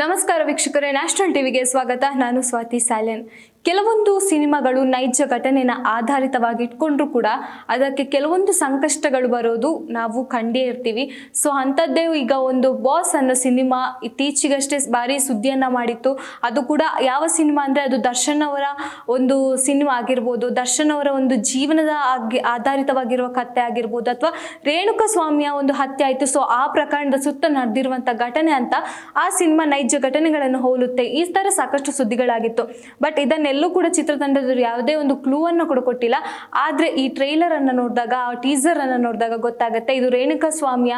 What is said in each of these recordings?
ನಮಸ್ಕಾರ ವೀಕ್ಷಕರೇ, ನ್ಯಾಷನಲ್ ಟಿವಿಗೆ ಸ್ವಾಗತ. ನಾನು ಸ್ವಾತಿ ಸಾಲೆನ್. ಕೆಲವೊಂದು ಸಿನಿಮಾಗಳು ನೈಜ ಘಟನೆನ ಆಧಾರಿತವಾಗಿ ಇಟ್ಕೊಂಡ್ರು ಕೂಡ ಅದಕ್ಕೆ ಕೆಲವೊಂದು ಸಂಕಷ್ಟಗಳು ಬರೋದು ನಾವು ಕಂಡೇ ಇರ್ತೀವಿ. ಸೊ ಅಂಥದ್ದೇ ಈಗ ಒಂದು ಬಾಸ್ ಅನ್ನೋ ಸಿನಿಮಾ ಇತ್ತೀಚೆಗಷ್ಟೇ ಭಾರಿ ಸುದ್ದಿಯನ್ನ ಮಾಡಿತ್ತು. ಅದು ಕೂಡ ಯಾವ ಸಿನಿಮಾ ಅಂದರೆ ಅದು ದರ್ಶನ್ ಅವರ ಒಂದು ಸಿನಿಮಾ ಆಗಿರ್ಬೋದು, ದರ್ಶನ್ ಅವರ ಒಂದು ಜೀವನದ ಆಧಾರಿತವಾಗಿರುವ ಕಥೆ ಆಗಿರ್ಬೋದು, ಅಥವಾ ರೇಣುಕಾ ಸ್ವಾಮಿಯ ಒಂದು ಹತ್ಯೆ ಆಯಿತು. ಸೊ ಆ ಪ್ರಕರಣದ ಸುತ್ತ ನಡೆದಿರುವಂಥ ಘಟನೆ ಅಂತ ಆ ಸಿನಿಮಾ ನೈಜ ಘಟನೆಗಳನ್ನು ಹೋಲುತ್ತೆ. ಈ ಥರ ಸಾಕಷ್ಟು ಸುದ್ದಿಗಳಾಗಿತ್ತು. ಬಟ್ ಇದನ್ನೆಲ್ಲೂ ಕೂಡ ಚಿತ್ರತಂಡದವರು ಯಾವುದೇ ಒಂದು ಕ್ಲೂ ಅನ್ನು ಕೂಡ ಕೊಟ್ಟಿಲ್ಲ. ಆದರೆ ಈ ಟ್ರೈಲರ್ ಅನ್ನು ನೋಡಿದಾಗ, ಆ ಟೀಸರ್ ಅನ್ನು ನೋಡಿದಾಗ ಗೊತ್ತಾಗುತ್ತೆ ಇದು ರೇಣುಕಾ ಸ್ವಾಮಿಯ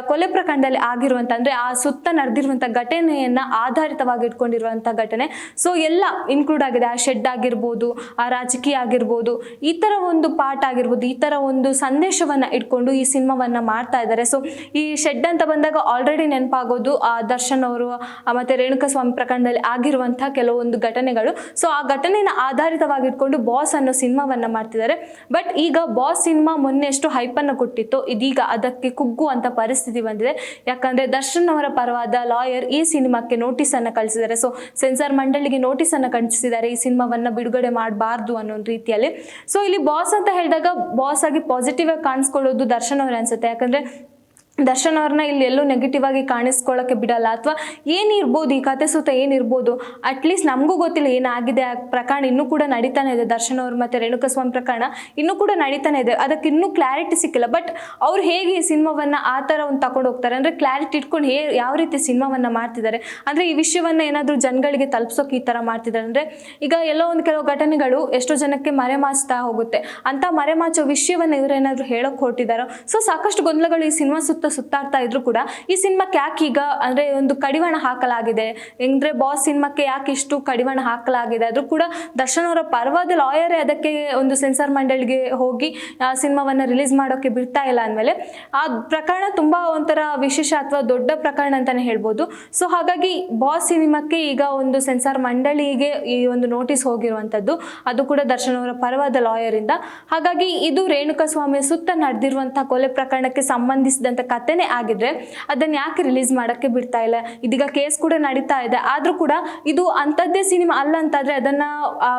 ಕೊಲೆ ಪ್ರಕರಣದಲ್ಲಿ ಆಗಿರುವಂಥ, ಅಂದರೆ ಆ ಸುತ್ತ ನಡೆದಿರುವಂಥ ಘಟನೆಯನ್ನ ಆಧಾರಿತವಾಗಿ ಇಟ್ಕೊಂಡಿರುವಂಥ ಘಟನೆ. ಸೊ ಎಲ್ಲ ಇನ್ಕ್ಲೂಡ್ ಆಗಿದೆ. ಆ ಶೆಡ್ ಆಗಿರ್ಬೋದು, ಆ ರಾಜಕೀಯ ಆಗಿರ್ಬೋದು, ಈ ಥರ ಒಂದು ಪಾಠ ಆಗಿರ್ಬೋದು, ಈ ಥರ ಒಂದು ಸಂದೇಶವನ್ನ ಇಟ್ಕೊಂಡು ಈ ಸಿನಿಮಾವನ್ನ ಮಾಡ್ತಾ ಇದ್ದಾರೆ. ಸೊ ಈ ಶೆಡ್ ಅಂತ ಬಂದಾಗ ಆಲ್ರೆಡಿ ನೆನಪಾಗೋದು ಆ ದರ್ಶನ್ ಅವರು ಮತ್ತೆ ರೇಣುಕಾ ಸ್ವಾಮಿ ಪ್ರಕರಣದಲ್ಲಿ ಆಗಿರುವಂತಹ ಕೆಲವೊಂದು ಘಟನೆಗಳು. ಸೊ ಆ ಘಟನೆನ ಆಧಾರಿತವಾಗಿ ಇಟ್ಕೊಂಡು ಬಾಸ್ ಅನ್ನೋ ಸಿನಿಮಾವನ್ನ ಮಾಡ್ತಿದ್ದಾರೆ. ಬಟ್ ಈಗ ಬಾಸ್ ಸಿನಿಮಾ ಮೊನ್ನೆ ಎಷ್ಟು ಹೈಪ್ ಅನ್ನು ಕೊಟ್ಟಿತ್ತು, ಇದೀಗ ಅದಕ್ಕೆ ಕುಗ್ಗುವಂತ ಪರಿಸ್ಥಿತಿ ಬಂದಿದೆ. ಯಾಕಂದ್ರೆ ದರ್ಶನ್ ಅವರ ಪರವಾದ ಲಾಯರ್ ಈ ಸಿನಿಮಾಕ್ಕೆ ನೋಟಿಸ್ ಅನ್ನ ಕಳಿಸಿದ್ದಾರೆ. ಸೊ ಸೆನ್ಸಾರ್ ಮಂಡಳಿಗೆ ನೋಟಿಸ್ ಅನ್ನ ಕಳಿಸಿದ್ದಾರೆ, ಈ ಸಿನಿಮಾವನ್ನ ಬಿಡುಗಡೆ ಮಾಡಬಾರ್ದು ಅನ್ನೋ ರೀತಿಯಲ್ಲಿ. ಸೊ ಇಲ್ಲಿ ಬಾಸ್ ಅಂತ ಹೇಳಿದಾಗ ಬಾಸ್ ಆಗಿ ಪಾಸಿಟಿವ್ ಆಗಿ ಕಾಣಿಸ್ಕೊಳ್ಳೋದು ದರ್ಶನ್ ಅವರೇ ಅನ್ಸುತ್ತೆ. ಯಾಕಂದ್ರೆ ದರ್ಶನ್ ಅವ್ರನ್ನ ಇಲ್ಲಿ ಎಲ್ಲೂ ನೆಗೆಟಿವ್ ಆಗಿ ಕಾಣಿಸ್ಕೊಳ್ಳೋಕೆ ಬಿಡಲ್ಲ. ಅಥವಾ ಏನಿರ್ಬೋದು ಈ ಕತೆ ಸುತ್ತ ಏನಿರ್ಬೋದು, ಅಟ್ಲೀಸ್ಟ್ ನಮಗೂ ಗೊತ್ತಿಲ್ಲ ಏನಾಗಿದೆ. ಆ ಪ್ರಕರಣ ಇನ್ನೂ ಕೂಡ ನಡೀತಾನೆ ಇದೆ. ದರ್ಶನ್ ಅವ್ರು ಮತ್ತೆ ರೇಣುಕಾ ಸ್ವಾಮಿ ಪ್ರಕರಣ ಇನ್ನೂ ಕೂಡ ನಡೀತಾನೆ ಇದೆ. ಅದಕ್ಕೆ ಇನ್ನೂ ಕ್ಲಾರಿಟಿ ಸಿಕ್ಕಿಲ್ಲ. ಬಟ್ ಅವ್ರು ಹೇಗೆ ಈ ಸಿನಿಮಾವನ್ನ ಆ ಥರ ಒಂದು ತಗೊಂಡು ಹೋಗ್ತಾರೆ ಅಂದರೆ ಕ್ಲಾರಿಟಿ ಇಟ್ಕೊಂಡು ಯಾವ ರೀತಿ ಸಿನಿಮಾವನ್ನ ಮಾಡ್ತಿದ್ದಾರೆ ಅಂದರೆ ಈ ವಿಷಯವನ್ನ ಏನಾದರೂ ಜನಗಳಿಗೆ ತಲುಪಿಸೋಕೆ ಈ ಥರ ಮಾಡ್ತಿದ್ದಾರೆ. ಅಂದರೆ ಈಗ ಎಲ್ಲೋ ಒಂದು ಕೆಲವು ಘಟನೆಗಳು ಎಷ್ಟೋ ಜನಕ್ಕೆ ಮರೆಮಾಚ್ತಾ ಹೋಗುತ್ತೆ. ಅಂತ ಮರೆಮಾಚೋ ವಿಷಯವನ್ನ ಇವರೇನಾದರೂ ಹೇಳೋಕೆ ಹೊರಟಿದ್ದಾರೋ. ಸೊ ಸಾಕಷ್ಟು ಗೊಂದಲಗಳು ಈ ಸಿನಿಮಾ ಸುತ್ತಾಡ್ತಾ ಇದ್ರು ಕೂಡ ಈ ಸಿನಿಮಾಕ್ಕೆ ಯಾಕೆ ಈಗ ಅಂದ್ರೆ ಒಂದು ಕಡಿವಾಣ ಹಾಕಲಾಗಿದೆ ಅಂದ್ರೆ ಬಾಸ್ ಸಿನಿಮಾಕ್ಕೆ ಯಾಕೆ ಇಷ್ಟು ಕಡಿವಾಣ ಹಾಕಲಾಗಿದೆ, ಅದು ಕೂಡ ದರ್ಶನ್ ಅವರ ಪರವಾದ ಲಾಯರೇ ಅದಕ್ಕೆ ಒಂದು ಸೆನ್ಸಾರ್ ಮಂಡಳಿಗೆ ಹೋಗಿ ಆ ಸಿನಿಮಾವನ್ನ ರಿಲೀಸ್ ಮಾಡೋಕೆ ಬಿಡ್ತಾ ಇಲ್ಲ ಅಂದಮೇಲೆ ಆ ಪ್ರಕರಣ ತುಂಬಾ ಒಂಥರ ವಿಶೇಷ ಅಥವಾ ದೊಡ್ಡ ಪ್ರಕರಣ ಅಂತಾನೆ ಹೇಳ್ಬೋದು. ಸೊ ಹಾಗಾಗಿ ಬಾಸ್ ಸಿನಿಮಾಕ್ಕೆ ಈಗ ಒಂದು ಸೆನ್ಸಾರ್ ಮಂಡಳಿಗೆ ಈ ಒಂದು ನೋಟಿಸ್ ಹೋಗಿರುವಂತದ್ದು, ಅದು ಕೂಡ ದರ್ಶನ್ ಅವರ ಪರವಾದ ಲಾಯರ್ ಇಂದ. ಹಾಗಾಗಿ ಇದು ರೇಣುಕಾ ಸ್ವಾಮಿಯ ಸುತ್ತ ನಡೆದಿರುವಂತಹ ಕೊಲೆ ಪ್ರಕರಣಕ್ಕೆ ಸಂಬಂಧಿಸಿದಂತ ಕಥೆನೇ ಆಗಿದ್ರೆ ಅದನ್ನ ಯಾಕೆ ರಿಲೀಸ್ ಮಾಡಕ್ಕೆ ಬಿಡ್ತಾ ಇಲ್ಲ. ಇದೀಗ ಕೇಸ್ ಕೂಡ ನಡೀತಾ ಇದೆ. ಆದ್ರೂ ಕೂಡ ಇದು ಅಂಥದ್ದೇ ಸಿನಿಮಾ ಅಲ್ಲ ಅಂತಾದ್ರೆ ಅದನ್ನ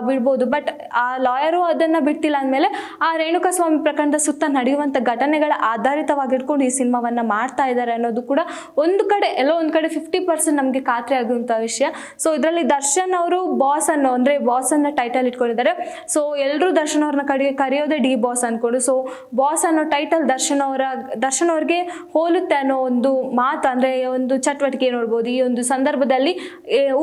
ಬಿಡ್ಬೋದು. ಬಟ್ ಆ ಲಾಯರು ಅದನ್ನ ಬಿಡ್ತಿಲ್ಲ ಅಂದಮೇಲೆ ಆ ರೇಣುಕಾ ಸ್ವಾಮಿ ಪ್ರಕರಣದ ಸುತ್ತ ನಡೆಯುವಂತ ಘಟನೆಗಳ ಆಧಾರಿತವಾಗಿಟ್ಕೊಂಡು ಈ ಸಿನಿಮಾವನ್ನ ಮಾಡ್ತಾ ಇದ್ದಾರೆ ಅನ್ನೋದು ಕೂಡ ಒಂದು ಕಡೆ ಎಲ್ಲೋ ಒಂದ್ ಕಡೆ 50% ನಮ್ಗೆ ಖಾತ್ರಿ ಆಗುವಂತ ವಿಷಯ. ಸೊ ಇದರಲ್ಲಿ ದರ್ಶನ್ ಅವರು ಬಾಸ್ ಅನ್ನೋ ಅಂದ್ರೆ ಬಾಸ್ ಅನ್ನ ಟೈಟಲ್ ಇಟ್ಕೊಂಡಿದ್ದಾರೆ. ಸೊ ಎಲ್ಲರೂ ದರ್ಶನ್ ಅವ್ರನ್ನ ಕರೆಯೋದೇ ಡಿ ಬಾಸ್ ಅನ್ಕೊಂಡು. ಸೊ ಬಾಸ್ ಅನ್ನೋ ಟೈಟಲ್ ದರ್ಶನ್ ಅವ್ರಿಗೆ ಹೋಲುತ್ತೆ ಅನ್ನೋ ಒಂದು ಮಾತು, ಅಂದ್ರೆ ಒಂದು ಚಟುವಟಿಕೆ ನೋಡ್ಬೋದು, ಈ ಒಂದು ಸಂದರ್ಭದಲ್ಲಿ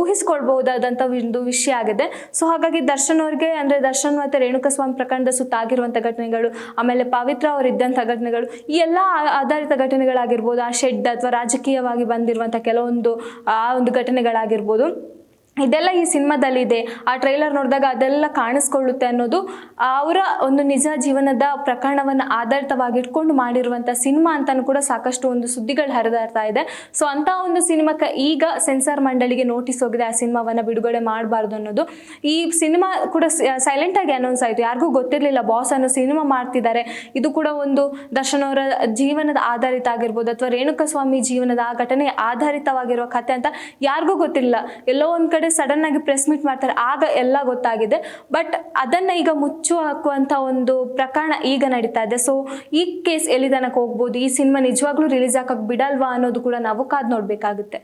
ಊಹಿಸ್ಕೊಳ್ಬಹುದಾದಂತ ಒಂದು ವಿಷಯ ಆಗಿದೆ. ಸೊ ಹಾಗಾಗಿ ದರ್ಶನ್ ಅವ್ರಿಗೆ ಅಂದ್ರೆ ದರ್ಶನ್ ಮತ್ತೆ ರೇಣುಕಾ ಸ್ವಾಮಿ ಪ್ರಕರಣದ ಸುತ್ತ ಆಗಿರುವಂತ ಘಟನೆಗಳು, ಆಮೇಲೆ ಪವಿತ್ರ ಅವರು ಇದ್ದಂಥ ಘಟನೆಗಳು, ಈ ಎಲ್ಲ ಆಧಾರಿತ ಘಟನೆಗಳಾಗಿರ್ಬೋದು, ಆ ಶೆಡ್ ಅಥವಾ ರಾಜಕೀಯವಾಗಿ ಬಂದಿರುವಂತ ಕೆಲವೊಂದು ಆ ಒಂದು ಘಟನೆಗಳಾಗಿರ್ಬೋದು, ಇದೆಲ್ಲ ಈ ಸಿನಿಮಾದಲ್ಲಿ ಇದೆ. ಆ ಟ್ರೈಲರ್ ನೋಡಿದಾಗ ಅದೆಲ್ಲ ಕಾಣಿಸ್ಕೊಳ್ಳುತ್ತೆ ಅನ್ನೋದು ಅವರ ಒಂದು ನಿಜ ಜೀವನದ ಪ್ರಕರಣವನ್ನು ಆಧಾರಿತವಾಗಿ ಇಟ್ಕೊಂಡು ಮಾಡಿರುವಂಥ ಸಿನಿಮಾ ಅಂತಾನು ಕೂಡ ಸಾಕಷ್ಟು ಒಂದು ಸುದ್ದಿಗಳು ಹರಿದಾಡ್ತಾ ಇದೆ. ಸೊ ಅಂತ ಒಂದು ಸಿನಿಮಾಕ್ಕೆ ಈಗ ಸೆನ್ಸಾರ್ ಮಂಡಳಿಗೆ ನೋಟಿಸ್ ಹೋಗಿದೆ, ಆ ಸಿನಿಮಾವನ್ನ ಬಿಡುಗಡೆ ಮಾಡಬಾರ್ದು ಅನ್ನೋದು. ಈ ಸಿನಿಮಾ ಕೂಡ ಸೈಲೆಂಟ್ ಆಗಿ ಅನೌನ್ಸ್ ಆಯಿತು, ಯಾರಿಗೂ ಗೊತ್ತಿರಲಿಲ್ಲ ಬಾಸ್ ಅನ್ನೋ ಸಿನಿಮಾ ಮಾಡ್ತಿದ್ದಾರೆ. ಇದು ಕೂಡ ಒಂದು ದರ್ಶನ್ ಅವರ ಜೀವನದ ಆಧಾರಿತ ಆಗಿರ್ಬೋದು ಅಥವಾ ರೇಣುಕಾ ಸ್ವಾಮಿ ಜೀವನದ ಆ ಘಟನೆ ಆಧಾರಿತವಾಗಿರುವ ಕಥೆ ಅಂತ ಯಾರಿಗೂ ಗೊತ್ತಿರಲಿಲ್ಲ. ಎಲ್ಲೋ ಒಂದ್ ಕಡೆ ಸಡನ್ ಆಗಿ ಪ್ರೆಸ್ ಮೀಟ್ ಮಾಡ್ತಾರೆ, ಆಗ ಎಲ್ಲ ಗೊತ್ತಾಗಿದೆ. ಬಟ್ ಅದನ್ನ ಈಗ ಮುಚ್ಚು ಹಾಕುವಂತ ಒಂದು ಪ್ರಕರಣ ಈಗ ನಡೀತಾ ಇದೆ. ಸೊ ಈ ಕೇಸ್ ಎಲ್ಲಿ ತನಕ ಹೋಗ್ಬೋದು, ಈ ಸಿನಿಮಾ ನಿಜವಾಗ್ಲೂ ರಿಲೀಸ್ ಆಗಕ್ಕೆ ಬಿಡಲ್ವಾ ಅನ್ನೋದು ಕೂಡ ನಾವು ಕಾದ್ ನೋಡ್ಬೇಕಾಗುತ್ತೆ.